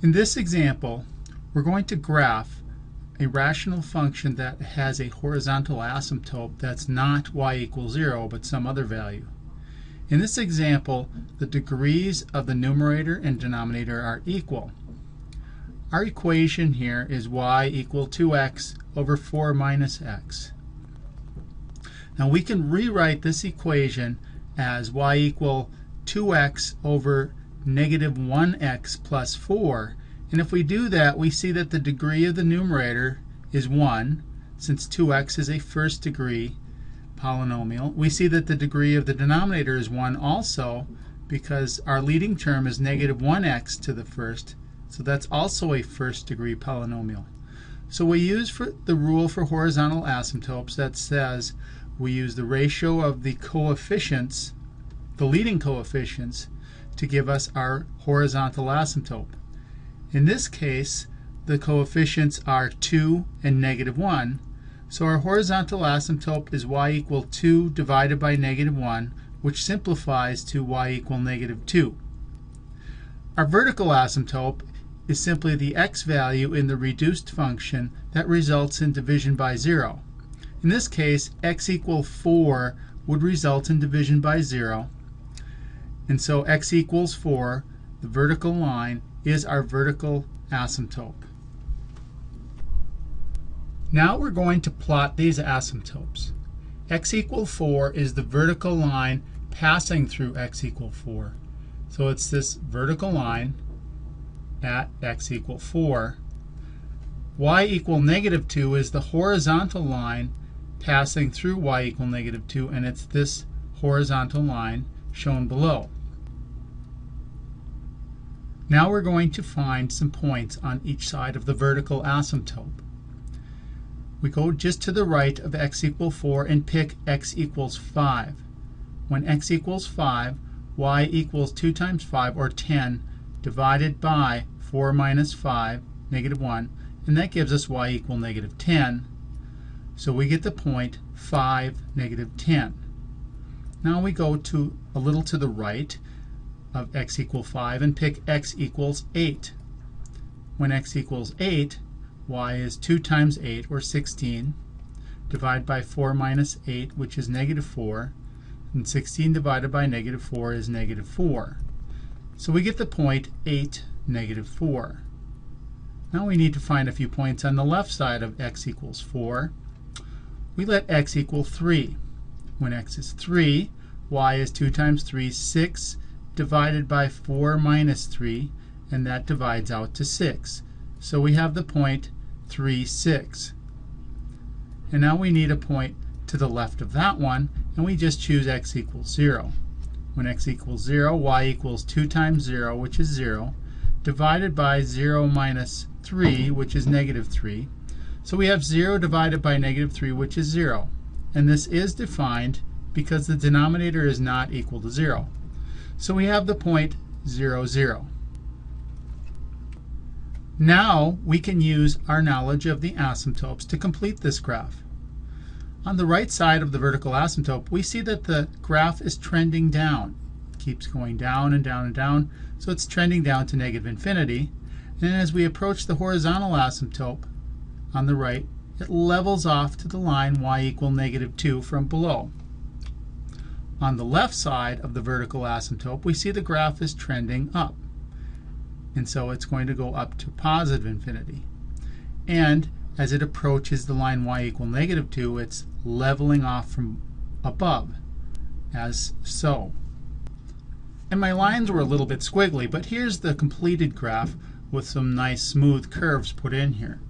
In this example, we're going to graph a rational function that has a horizontal asymptote that's not y equals 0 but some other value. In this example, the degrees of the numerator and denominator are equal. Our equation here is y equal 2x over 4 minus x. Now we can rewrite this equation as y equal 2x over negative 1x plus 4. And if we do that, we see that the degree of the numerator is 1, since 2x is a first degree polynomial. We see that the degree of the denominator is 1 also, because our leading term is negative 1x to the first, so that's also a first degree polynomial. So we use the rule for horizontal asymptotes that says we use the ratio of the coefficients, the leading coefficients, to give us our horizontal asymptote. In this case, the coefficients are 2 and negative 1. So our horizontal asymptote is y equal 2 divided by negative 1, which simplifies to y equal negative 2. Our vertical asymptote is simply the x value in the reduced function that results in division by 0. In this case, x equal 4 would result in division by 0. And so x equals 4, the vertical line, is our vertical asymptote. Now we're going to plot these asymptotes. X equal 4 is the vertical line passing through x equal 4. So it's this vertical line at x equal 4. Y equal negative 2 is the horizontal line passing through y equal negative 2, and it's this horizontal line shown below. Now we're going to find some points on each side of the vertical asymptote. We go just to the right of x equal 4 and pick x equals 5. When x equals 5, y equals 2 times 5, or 10, divided by 4 minus 5, negative 1, and that gives us y equal negative 10. So we get the point 5, negative 10. Now we go to a little to the right of x equals 5 and pick x equals 8. When x equals 8, y is 2 times 8, or 16, divided by 4 minus 8, which is negative 4, and 16 divided by negative 4 is negative 4. So we get the point 8, negative 4. Now we need to find a few points on the left side of x equals 4. We let x equal 3. When x is 3, y is 2 times 3, 6, divided by 4 minus 3, and that divides out to 6. So we have the point 3, 6. And now we need a point to the left of that one, and we just choose x equals 0. When x equals 0, y equals 2 times 0, which is 0, divided by 0 minus 3, which is negative 3. So we have 0 divided by negative 3, which is 0. And this is defined because the denominator is not equal to 0. So we have the point 0, 0. Now we can use our knowledge of the asymptotes to complete this graph. On the right side of the vertical asymptote, we see that the graph is trending down. It keeps going down and down and down, so it's trending down to negative infinity. And as we approach the horizontal asymptote on the right, it levels off to the line y equal negative 2 from below. On the left side of the vertical asymptote, we see the graph is trending up. And so it's going to go up to positive infinity. And as it approaches the line y equal negative 2, it's leveling off from above, as so. And my lines were a little bit squiggly, but here's the completed graph with some nice smooth curves put in here.